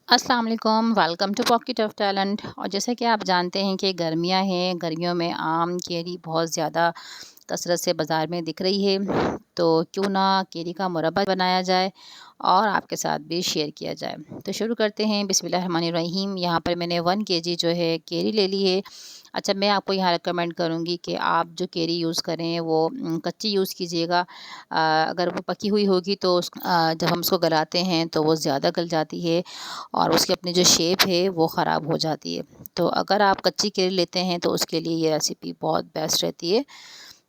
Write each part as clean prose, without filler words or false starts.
अस्सलाम वालेकुम, welcome to pocket of talent. और जैसा कि आप जानते हैं कि गर्मियां हैं, गर्मियों में आम केरी बहुत ज़्यादा कसरत से बाज़ार में दिख रही है। तो क्यों ना केरी का मुरब्बा बनाया जाए और आपके साथ भी शेयर किया जाए। तो शुरू करते हैं। बिस्मिल्लाहिर्रहमानिर्रहीम। यहाँ पर मैंने 1 केजी जो है केरी ले ली है। अच्छा, मैं आपको यहाँ रिकमेंड करूँगी कि आप जो केरी यूज़ करें वो कच्ची यूज़ कीजिएगा। अगर वो पकी हुई होगी तो जब हम उसको गलाते हैं तो वो ज़्यादा गल जाती है और उसकी अपनी जो शेप है वो ख़राब हो जाती है। तो अगर आप कच्ची केरी लेते हैं तो उसके लिए ये रेसिपी बहुत बेस्ट रहती है।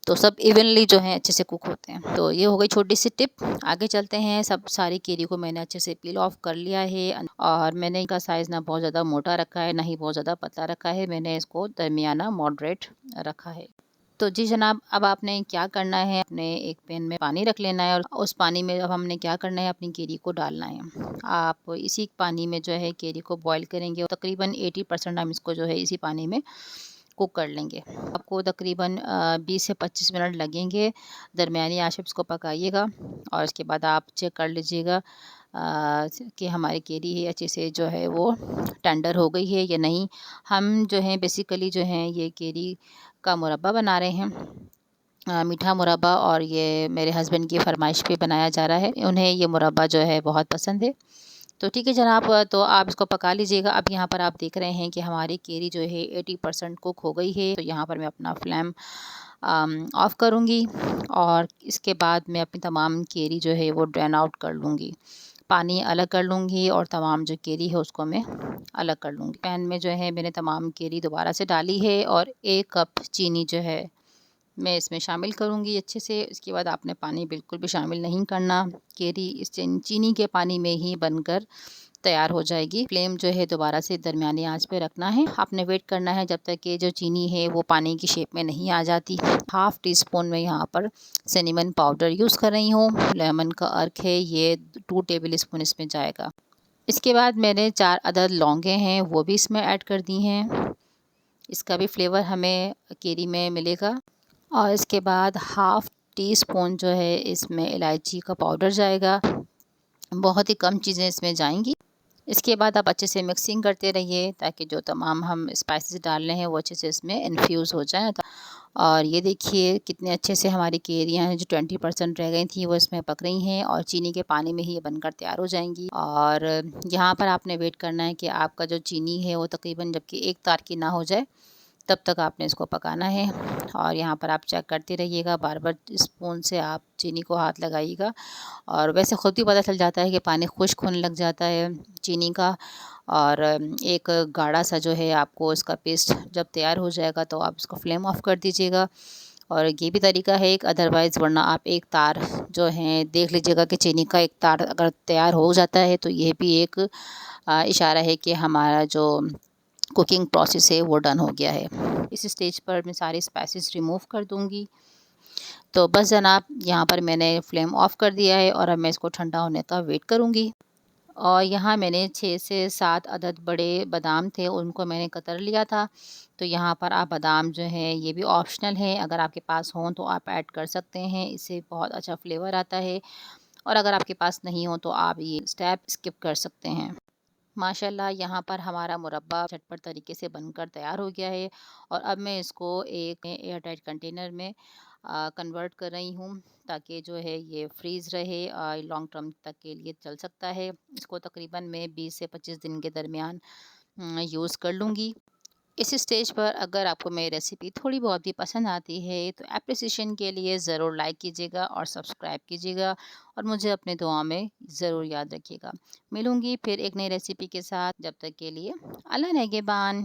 तो सब इवनली जो है अच्छे से कुक होते हैं। तो ये हो गई छोटी सी टिप। आगे चलते हैं। सब सारी केरी को मैंने अच्छे से पील ऑफ कर लिया है और मैंने इनका साइज़ ना बहुत ज़्यादा मोटा रखा है, ना ही बहुत ज़्यादा पतला रखा है। मैंने इसको दरमियाना मॉडरेट रखा है। तो जी जनाब, अब आपने क्या करना है, अपने एक पैन में पानी रख लेना है और उस पानी में अब हमने क्या करना है, अपनी केरी को डालना है। आप इसी पानी में जो है केरी को बॉईल करेंगे और तकरीबन 80% हम इसको जो है इसी पानी में कुक कर लेंगे। आपको तकरीबन 20 से 25 मिनट लगेंगे। दरमियानी आँच पे इसको पकाइएगा और इसके बाद आप चेक कर लीजिएगा कि हमारी केरी है अच्छे से जो है वो टेंडर हो गई है या नहीं। हम जो है बेसिकली जो है ये केरी का मुरब्बा बना रहे हैं, मीठा मुरब्बा। और ये मेरे हस्बैंड की फ़रमाइश पे बनाया जा रहा है। उन्हें ये मुरब्बा जो है बहुत पसंद है। तो ठीक है जनाब, तो आप इसको पका लीजिएगा। अब यहाँ पर आप देख रहे हैं कि हमारी केरी जो है 80% कुक हो गई है। तो यहाँ पर मैं अपना फ्लेम ऑफ़ करूँगी और इसके बाद मैं अपनी तमाम केरी जो है वो ड्रेन आउट कर लूँगी। पानी अलग कर लूँगी और तमाम जो केरी है उसको मैं अलग कर लूँगी। पैन में जो है मैंने तमाम केरी दोबारा से डाली है और 1 कप चीनी जो है मैं इसमें शामिल करूँगी अच्छे से। इसके बाद आपने पानी बिल्कुल भी शामिल नहीं करना। केरी इस चीनी के पानी में ही बनकर तैयार हो जाएगी। फ्लेम जो है दोबारा से दरमियानी आंच पे रखना है। आपने वेट करना है जब तक कि जो चीनी है वो पानी की शेप में नहीं आ जाती। हाफ़ टी स्पून में यहाँ पर सिनेमन पाउडर यूज़ कर रही हूँ। लेमन का अर्क है, ये 2 टेबल स्पून इसमें जाएगा। इसके बाद मैंने 4 अदद लौंगे हैं वो भी इसमें ऐड कर दी हैं। इसका भी फ्लेवर हमें केरी में मिलेगा। और इसके बाद हाफ़ टी स्पून जो है इसमें इलायची का पाउडर जाएगा। बहुत ही कम चीज़ें इसमें जाएंगी। इसके बाद आप अच्छे से मिक्सिंग करते रहिए ताकि जो तमाम हम स्पाइसेस डाल रहे हैं वो अच्छे से इसमें इन्फ्यूज़ हो जाए। और ये देखिए कितने अच्छे से हमारी केरियाँ हैं जो 20% रह गई थी वो इसमें पक रही हैं और चीनी के पानी में ही ये बनकर तैयार हो जाएंगी। और यहाँ पर आपने वेट करना है कि आपका जो चीनी है वो तकरीबन जबकि एक तार की ना हो जाए तब तक आपने इसको पकाना है। और यहाँ पर आप चेक करते रहिएगा, बार बार स्पून से आप चीनी को हाथ लगाइएगा। और वैसे ख़ुद ही पता चल जाता है कि पानी खुश्क होने लग जाता है चीनी का। और एक गाढ़ा सा जो है आपको इसका पेस्ट जब तैयार हो जाएगा तो आप इसको फ्लेम ऑफ कर दीजिएगा। और ये भी तरीका है एक, अदरवाइज़ वरना आप एक तार जो है देख लीजिएगा कि चीनी का एक तार अगर तैयार हो जाता है तो ये भी एक इशारा है कि हमारा जो कुकिंग प्रोसेस है वो डन हो गया है। इस स्टेज पर मैं सारे स्पाइसेस रिमूव कर दूँगी। तो बस जनाब, यहाँ पर मैंने फ्लेम ऑफ़ कर दिया है और अब मैं इसको ठंडा होने का वेट करूँगी। और यहाँ मैंने 6 से 7 अदद बड़े बादाम थे, उनको मैंने कतर लिया था। तो यहाँ पर आप बादाम जो है ये भी ऑप्शनल है, अगर आपके पास हों तो आप ऐड कर सकते हैं, इससे बहुत अच्छा फ्लेवर आता है। और अगर आपके पास नहीं हो तो आप ये स्टेप स्किप कर सकते हैं। माशाल्लाह यहाँ पर हमारा मुरब्बा झटपट तरीके से बनकर तैयार हो गया है। और अब मैं इसको एक एयर टाइट कंटेनर में कन्वर्ट कर रही हूँ ताकि जो है ये फ्रीज़ रहे, लॉन्ग टर्म तक के लिए चल सकता है। इसको तकरीबन मैं 20 से 25 दिन के दरमियान यूज़ कर लूँगी। इस स्टेज पर अगर आपको मेरी रेसिपी थोड़ी बहुत भी पसंद आती है तो एप्रिसिएशन के लिए ज़रूर लाइक कीजिएगा और सब्सक्राइब कीजिएगा और मुझे अपने दुआ में ज़रूर याद रखिएगा। मिलूँगी फिर एक नई रेसिपी के साथ, जब तक के लिए अल्लाह नेगेबान।